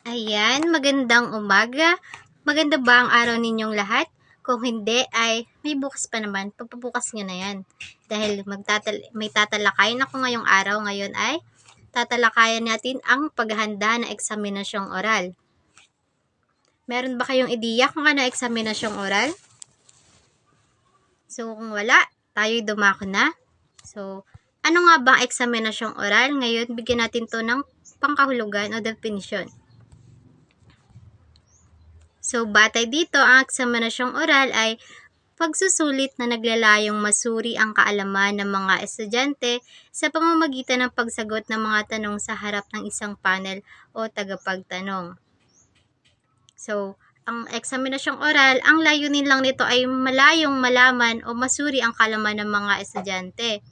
Ayan, magandang umaga. Maganda ba ang araw ninyong lahat? Kung hindi ay may bukas pa naman, pagpabukas nyo na yan. Dahil may tatalakayin ako ngayong araw. Ngayon ay tatalakayan natin ang paghahanda ng eksaminasyong oral. Meron ba kayong ideya kung ano eksaminasyong oral? So kung wala, tayo'y dumako na. So, ano nga ba ang eksaminasyong oral? Ngayon, bigyan natin to ng pangkahulugan o definition. So, batay dito, ang eksaminasyong oral ay pagsusulit na naglalayong masuri ang kaalaman ng mga estudyante sa pamamagitan ng pagsagot ng mga tanong sa harap ng isang panel o tagapagtanong. So, ang eksaminasyong oral, ang layunin lang nito ay malayong malaman o masuri ang kaalaman ng mga estudyante.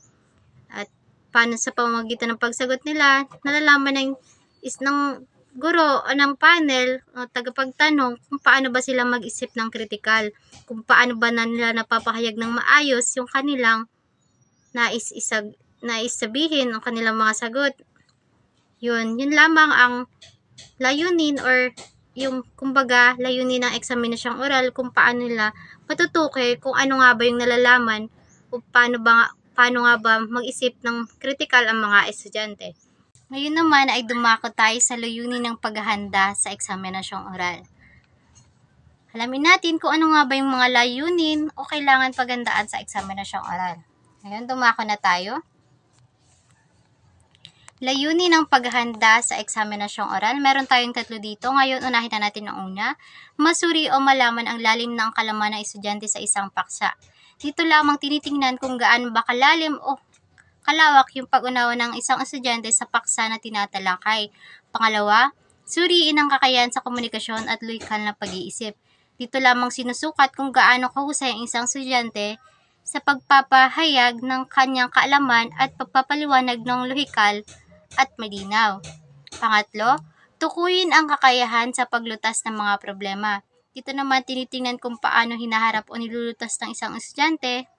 At paano sa pamamagitan ng pagsagot nila, nalalaman ng guro o ng panel o tagapagtanong kung paano ba sila mag-isip ng kritikal, kung paano ba nila napapahayag ng maayos yung kanilang nais sabihin, ang kanilang mga sagot. Yun lamang ang layunin or yung kumbaga layunin ng eksaminasyong oral, kung paano nila matutukoy kung ano nga ba yung nalalaman o paano nga ba mag-isip ng kritikal ang mga estudyante. Ngayon naman ay dumako tayo sa layunin ng paghahanda sa eksaminasyong oral. Alamin natin kung ano nga ba yung mga layunin o kailangan paghandaan sa eksaminasyong oral. Ngayon dumako na tayo. Layunin ng paghahanda sa eksaminasyong oral. Meron tayong tatlo dito. Ngayon unahin na natin ang una. Masuri o malaman ang lalim ng kaalaman ng estudyante sa isang paksa. Dito lamang tinitingnan kung gaano ba kalalim o kalawak yung pag-unawa ng isang estudyante sa paksa na tinatalakay. Pangalawa, suriin ang kakayahan sa komunikasyon at loikal na pag-iisip. Dito lamang sinusukat kung gaano kahusay ang isang estudyante sa pagpapahayag ng kanyang kaalaman at pagpapaliwanag ng lohikal at malinaw. Pangatlo, tukuyin ang kakayahan sa paglutas ng mga problema. Dito naman tinitingnan kung paano hinaharap o nilulutas ng isang estudyante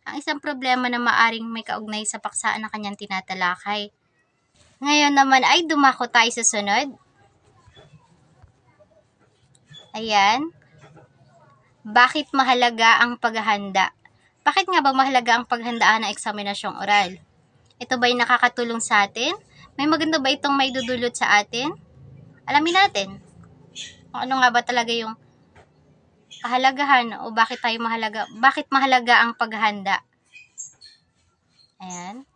ang isang problema na maaring may kaugnay sa paksaan na kanyang tinatalakay. Ngayon naman ay dumako tayo sa sunod. Ayan. Bakit mahalaga ang paghahanda? Bakit nga ba mahalaga ang paghandaan ng eksaminasyong oral? Ito ba'y nakakatulong sa atin? May maganda ba itong may dudulot sa atin? Alamin natin kung ano nga ba talaga yung kahalagahan o bakit mahalaga ang paghahanda. Ayan.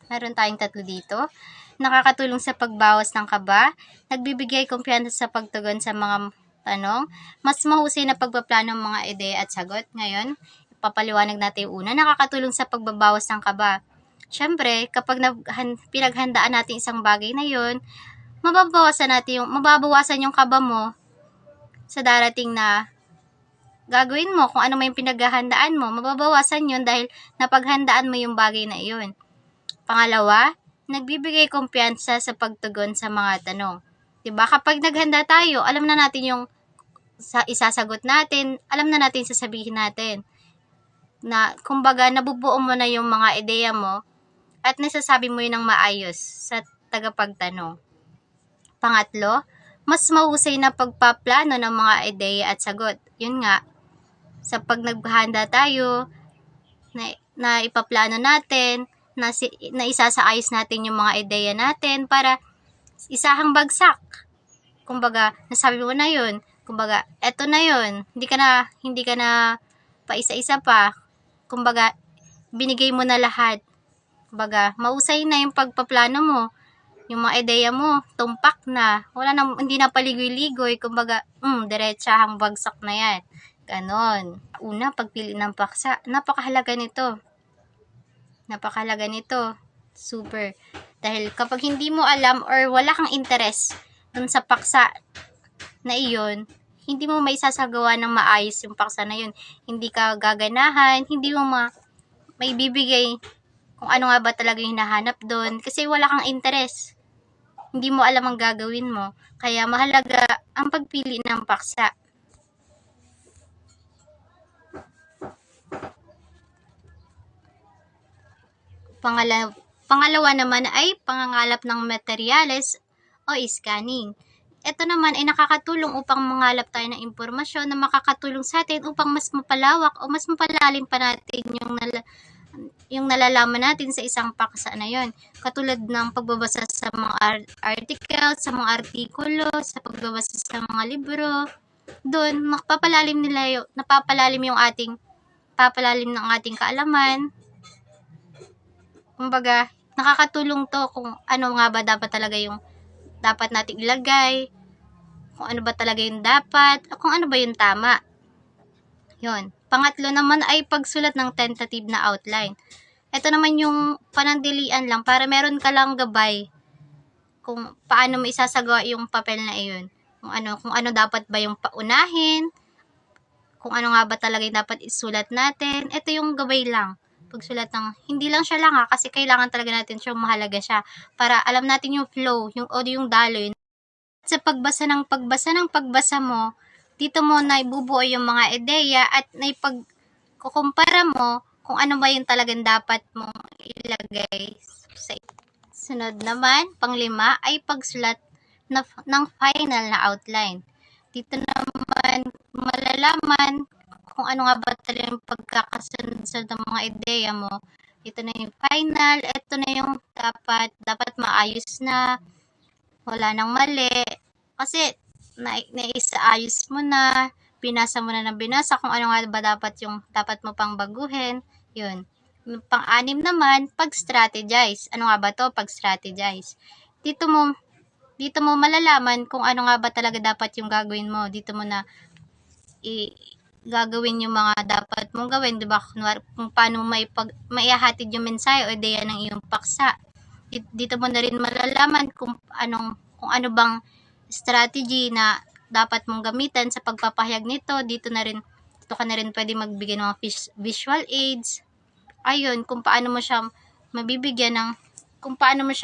Meron tayong tatlo dito. Nakakatulong sa pagbawas ng kaba, nagbibigay kumpiyansa sa pagtugon sa mga tanong, mas mahusay na pagpaplano ng mga ideya at sagot. Ngayon, ipapaliwanag natin yung una, nakakatulong sa pagbabawas ng kaba. Siyempre, kapag pinaghandaan natin isang bagay na yun, mababawasan yung kaba mo sa darating na gagawin mo, kung ano may pinaghahandaan mo, mababawasan yun dahil napaghandaan mo yung bagay na iyon. Pangalawa, nagbibigay kumpiyansa sa pagtugon sa mga tanong. Diba? Kapag naghanda tayo, alam na natin yung isasagot natin, alam na natin sasabihin natin. Na, kumbaga, nabubuo mo na yung mga ideya mo at nasasabi mo yun ng maayos sa tagapagtanong. Pangatlo, mas mahusay na pagpaplano ng mga ideya at sagot. Yun nga, sa pag naghahanda tayo, na ipaplano natin, na isasaayos natin yung mga ideya natin para isahang bagsak. Kumbaga, nasabi mo na yun. Kumbaga, eto na yun. Hindi ka na pa isa-isa pa. Kumbaga, binigay mo na lahat. Kumbaga, mausay na yung pagpaplano mo. Yung mga ideya mo, tumpak na. Hindi na paligoy-ligoy. Kumbaga, diretsahang bagsak na yan. Ganon. Una, pagpili ng paksa. Napakahalaga nito. Super. Dahil kapag hindi mo alam or wala kang interest dun sa paksa na iyon, hindi mo maisasagawa ng maayos yung paksa na yun. Hindi ka gaganahan, hindi mo may bibigay kung ano nga ba talaga yung hinahanap doon. Kasi wala kang interest. Hindi mo alam ang gagawin mo. Kaya mahalaga ang pagpili ng paksa. Pangalawa naman ay pangangalap ng materyales o scanning. ito naman ay nakakatulong upang mangalap tayo ng impormasyon na makakatulong sa atin upang mas mapalawak o mas mapalalim pa natin yung nalalaman natin sa isang paksa na yon. Katulad ng pagbabasa sa mga article, sa mga artikulo, sa pagbabasa sa mga libro. Doon, napapalalim ng ating kaalaman. Kumbaga, nakakatulong to kung ano nga ba dapat talaga yung dapat nating ilagay, kung ano ba talaga yung dapat, o kung ano ba yung tama. Yun. Pangatlo naman ay pagsulat ng tentative na outline. Ito naman yung panandalian lang para meron ka lang gabay kung paano mo isasagawa yung papel na iyon. Kung ano dapat ba yung paunahin, kung ano nga ba talaga yung dapat isulat natin. Ito yung gabay lang. Pagsulat ng, hindi lang siya lang kasi kailangan talaga natin siya, mahalaga siya. Para alam natin yung flow, yung audio, yung daloy. Sa pagbasa mo, dito mo na ibubuo yung mga ideya at kukumpara mo kung ano ba yung talagang dapat mong ilagay sa sunod naman, panglima ay pagsulat ng final na outline. Dito naman malalaman kung ano nga ba talaga yung pagkakasunod ng mga ideya mo. Ito na yung final, ito na yung dapat maayos na, wala nang mali. Kasi naisaayos mo na, binasa mo na ng binasa kung ano nga ba dapat mo pang baguhin. Yun. Pang-anim naman, pag-strategize. Ano nga ba to? Pag-strategize. Dito mo malalaman kung ano nga ba talaga dapat yung gagawin mo. Dito mo na gagawin yung mga dapat mong gawin, 'di ba? Kung paano maihahatid yung mensahe o ideya ng iyong paksa. Dito mo na rin malalaman kung ano bang strategy na dapat mong gamitan sa pagpapahayag nito. Dito ka na rin pwede magbigay ng mga visual aids. Ayun, kung paano mo siya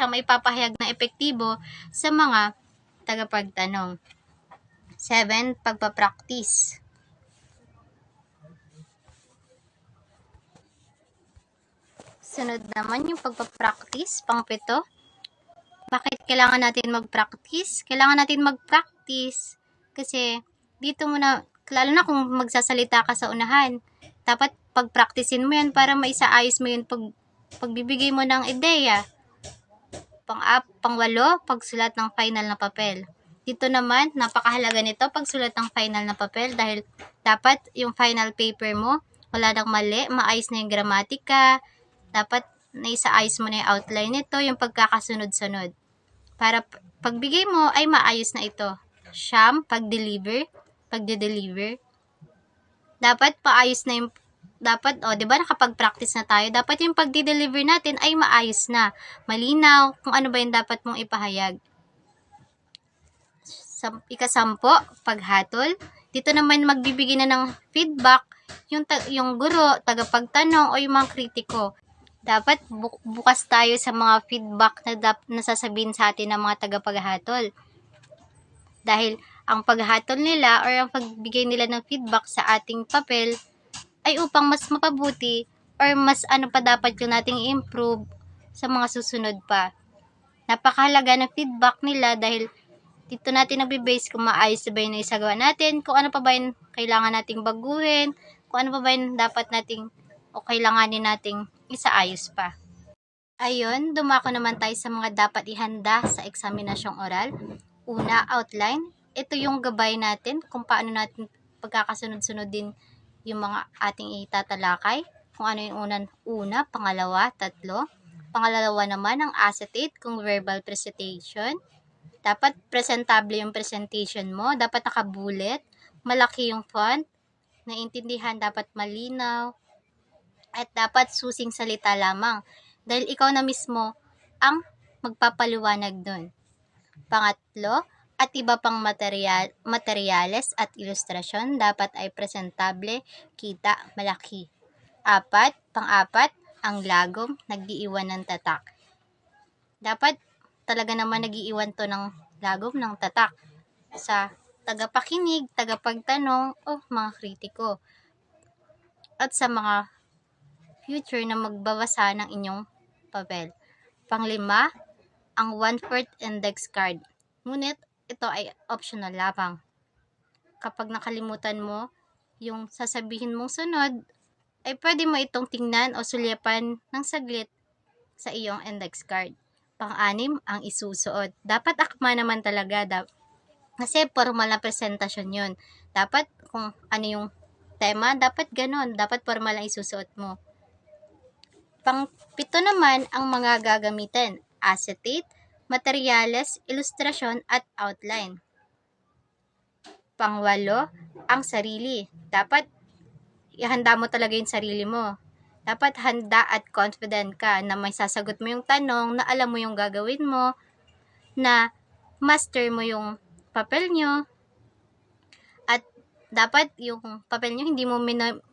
maipapahayag na epektibo sa mga tagapagtanong. 7. Pagpapractice. Sunod naman yung pagpapractice, pang-7. Bakit kailangan natin mag-practice? Kailangan natin mag-practice kasi dito mo na, lalo na kung magsasalita ka sa unahan, dapat pag-practicein mo yan para maisaayos mo yun pagbibigay mo ng ideya. Pang-8, pagsulat ng final na papel. Dito naman, napakahalaga nito pagsulat ng final na papel dahil dapat yung final paper mo, wala nang mali, maayos na yung gramatika, dapat naisaayos mo na yung outline nito, yung pagkakasunod-sunod. Para pagbigay mo ay maayos na ito. 9, pagde-deliver. Dapat paayos na yung di ba nakapag-practice na tayo, dapat yung pagde-deliver natin ay maayos na, malinaw kung ano ba yung dapat mong ipahayag. 10, paghatol. Dito naman magbibigay na ng feedback yung guro, tagapagtanong o yung mga kritiko. Dapat bukas tayo sa mga feedback na sasabihin sa atin ng mga tagapaghatol. Dahil ang paghatol nila or ang pagbigay nila ng feedback sa ating papel ay upang mas mapabuti or mas pa dapat yung nating i-improve sa mga susunod pa. Napakahalaga ng feedback nila dahil dito natin nabibase kung maayos na ba yung isagawa natin, kung ano pa ba yung kailangan nating baguhin, kung ano pa ba yung dapat nating o kailanganin nating isaayos pa. Ayun, dumako naman tayo sa mga dapat ihanda sa eksaminasyong oral. Una, outline. Ito yung gabay natin kung paano natin pagkakasunod-sunod din yung mga ating itatalakay. Kung ano yung una, pangalawa, tatlo. Pangalawa naman, ang acetate kung verbal presentation. Dapat presentable yung presentation mo. Dapat nakabulet. Malaki yung font. Naintindihan, dapat malinaw. At dapat susing salita lamang. Dahil ikaw na mismo ang magpapaliwanag doon. Pangatlo, at iba pang materyales at ilustrasyon dapat ay presentable, kita, malaki. Pang-apat, ang lagom, nag-iiwan ng tatak. Dapat talaga naman nag-iiwan to ng lagom ng tatak sa tagapakinig, tagapagtanong o mga kritiko. At sa mga future na magbabasa ng inyong papel. Pang-5, ang 1/4 index card. Ngunit, ito ay optional lamang. Kapag nakalimutan mo yung sasabihin mong sunod, ay pwede mo itong tingnan o sulyapan ng saglit sa iyong index card. Pang-anim, ang isusuot. Dapat akma naman talaga. Kasi formal na presentasyon yun. Dapat kung ano yung tema, dapat ganon. Dapat formal ang isusuot mo. Pang-pito naman, ang mga gagamitin. Acetate, materyales, ilustrasyon, at outline. Pang-walo, ang sarili. Dapat ihanda mo talaga yung sarili mo. Dapat handa at confident ka na may sasagot mo yung tanong, na alam mo yung gagawin mo, na master mo yung papel nyo, at dapat yung papel nyo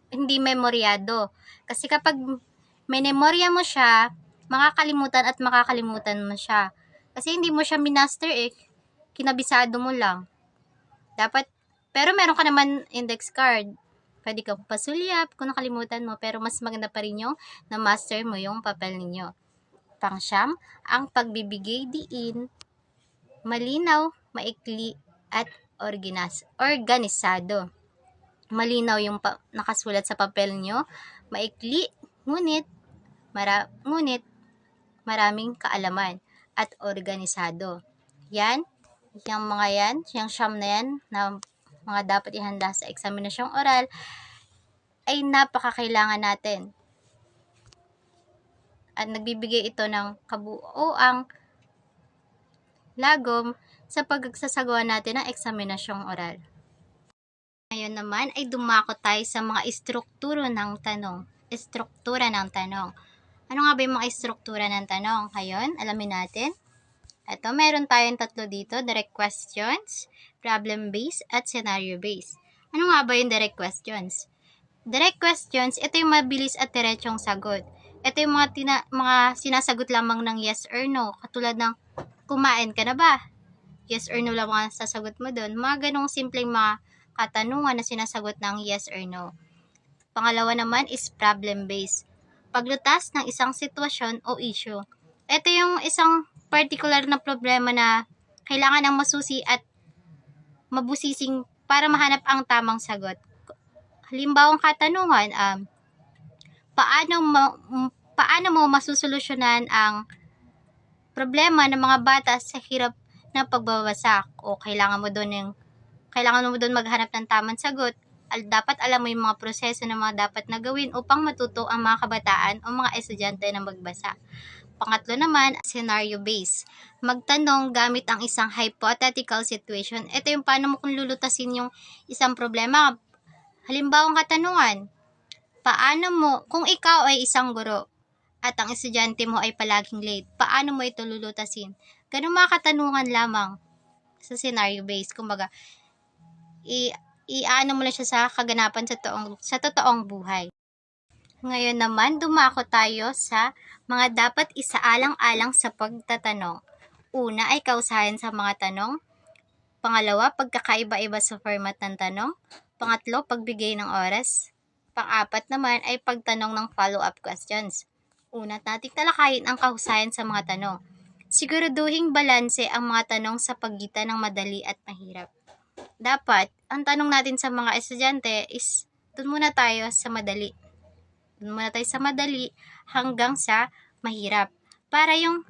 hindi memoryado. Kasi kapag menemorya mo siya, makakalimutan mo siya. Kasi hindi mo siya minaster kinabisado mo lang. Dapat, pero meron ka naman index card. Pwede kang pasulyap kung nakalimutan mo, pero mas maganda pa rin yung na-master mo yung papel ninyo. Pang-siyam, ang pagbibigay diin, malinaw, maikli, at organisado. Malinaw yung nakasulat sa papel nyo, maikli, ngunit maraming kaalaman, at organisado. Yan, yung mga yan, yung siyam na yan, na mga dapat ihanda sa eksaminasyong oral, ay napakakailangan natin. At nagbibigay ito ng kabuoang lagom sa pagsasagawa natin ng eksaminasyong oral. Ngayon naman ay dumako tayo sa mga istruktura ng tanong. Ano nga ba yung mga istruktura ng tanong? Ngayon, alamin natin. Ito, meron tayong tatlo dito, direct questions, problem-based, at scenario-based. Ano nga ba yung direct questions? Direct questions, ito yung mabilis at diretsong sagot. Ito yung mga sinasagot lamang ng yes or no. Katulad ng, kumain ka na ba? Yes or no lang ang sasagot mo doon. Mga ganong simpleng mga katanungan na sinasagot ng yes or no. Pangalawa naman is problem-based. Paglutas ng isang sitwasyon o issue. Ito yung isang particular na problema na kailangan ng masusi at mabusising para mahanap ang tamang sagot. Halimbawang katanungan, paano mo masusolusyonan ang problema ng mga bata sa hirap ng pagbabasa? O kailangan mo doon maghanap ng tamang sagot. Dapat alam mo yung mga proseso na mga dapat na gawin upang matuto ang mga kabataan o mga estudyante na magbasa. Pangatlo naman, scenario-based. Magtanong gamit ang isang hypothetical situation. Ito yung paano mo kung lulutasin yung isang problema. Halimbawang katanungan, kung ikaw ay isang guro at ang estudyante mo ay palaging late, paano mo ito lulutasin? Ganun mga katanungan lamang sa scenario-based. Kumbaga, iaano mo lang siya sa kaganapan sa totoong buhay. Ngayon naman, dumako tayo sa mga dapat isaalang-alang sa pagtatanong. Una ay kausahan sa mga tanong. Pangalawa, pagkakaiba-iba sa format ng tanong. Pangatlo, pagbigay ng oras. Pang-apat naman ay pagtanong ng follow-up questions. Una, nating talakayin ang kahusayan sa mga tanong. Siguraduhing balanse ang mga tanong sa pagitan ng madali at mahirap. Dapat, ang tanong natin sa mga estudyante is, doon muna tayo sa madali. Hanggang sa mahirap. Para yung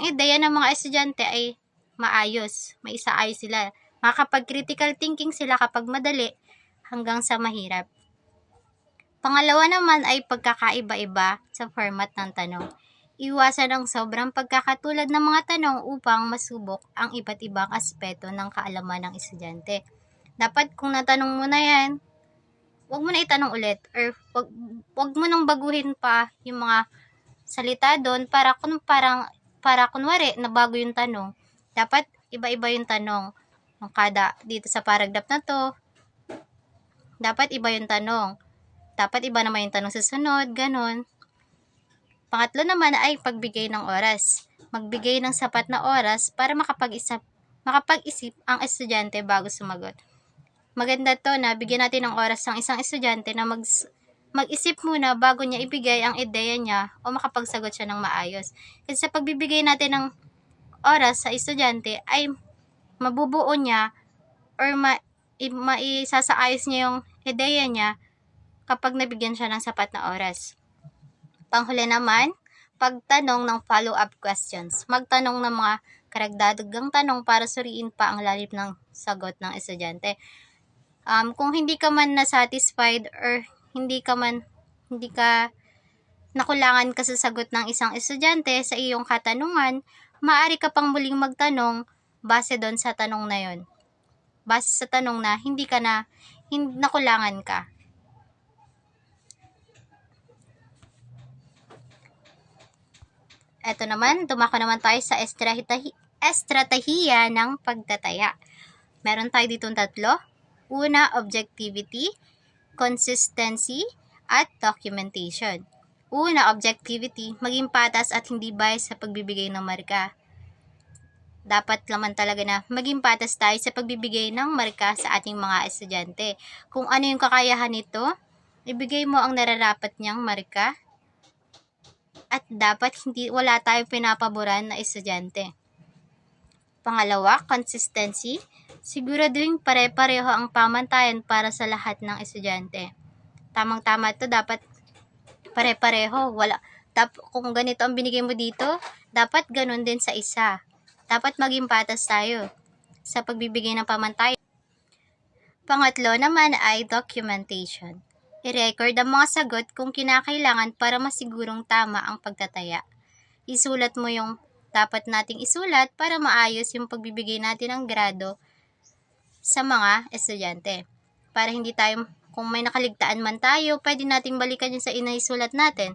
ideya ng mga estudyante ay maayos, may isaayos sila. Makakapag-critical thinking sila kapag madali hanggang sa mahirap. Pangalawa naman ay pagkakaiba-iba sa format ng tanong. Iwasan ang sobrang pagkakatulad ng mga tanong upang masubok ang iba't ibang aspeto ng kaalaman ng estudyante. Dapat kung natanong mo na yan, wag mo na itanong ulit or wag mo nang baguhin pa yung mga salita doon para kunwari na bago yung tanong. Dapat iba-iba yung tanong. Dito sa paragraph na to, dapat iba yung tanong. Dapat iba naman yung tanong sa sunod, ganon. Pangatlo naman ay pagbigay ng oras. Magbigay ng sapat na oras para makapag-isip ang estudyante bago sumagot. Maganda to na bigyan natin ng oras ang isang estudyante na mag-isip muna bago niya ibigay ang ideya niya o makapagsagot siya ng maayos. Kasi sa pagbibigay natin ng oras sa estudyante ay mabubuo niya or maisasaayos niya yung ideya niya kapag nabigyan siya ng sapat na oras. Panghuli naman, pagtanong ng follow-up questions. Magtanong ng mga karagdagang tanong para suriin pa ang lalim ng sagot ng estudyante. Kung hindi ka man na-satisfied or hindi ka nakulangan ka sa sagot ng isang estudyante sa iyong katanungan, maaari ka pang muling magtanong base doon sa tanong na yon. Base sa tanong na hindi nakulangan ka. Ito naman, dumako naman tayo sa estratehiya ng pagtataya. Meron tayo ditong 3. Una, objectivity, consistency, at documentation. Una, objectivity, maging patas at hindi bias sa pagbibigay ng marka. Dapat naman talaga na maging patas tayo sa pagbibigay ng marka sa ating mga estudyante. Kung ano yung kakayahan nito, ibigay mo ang nararapat niyang marka. At dapat wala tayong pinapaboran na estudyante. Pangalawa, consistency. Siguraduhin pare-pareho ang pamantayan para sa lahat ng estudyante. Tamang-tama ito, dapat pare-pareho. Kung ganito ang binigay mo dito, dapat ganun din sa isa. Dapat maging patas tayo sa pagbibigay ng pamantayan. Pangatlo naman ay documentation. I-record ang mga sagot kung kinakailangan para masigurong tama ang pagtataya. Isulat mo yung dapat nating isulat para maayos yung pagbibigay natin ng grado sa mga estudyante. Para hindi tayo, kung may nakaligtaan man tayo, pwede nating balikan yung sa inaisulat natin,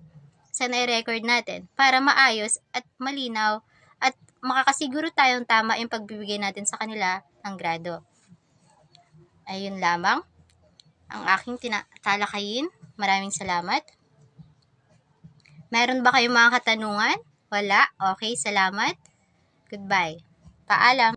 sa na-record natin, para maayos at malinaw at makakasiguro tayong tama yung pagbibigay natin sa kanila ng grado. Ayun lamang ang aking talakayin. Maraming salamat. Meron ba kayong mga katanungan? Wala? Okay, salamat. Goodbye. Paalam.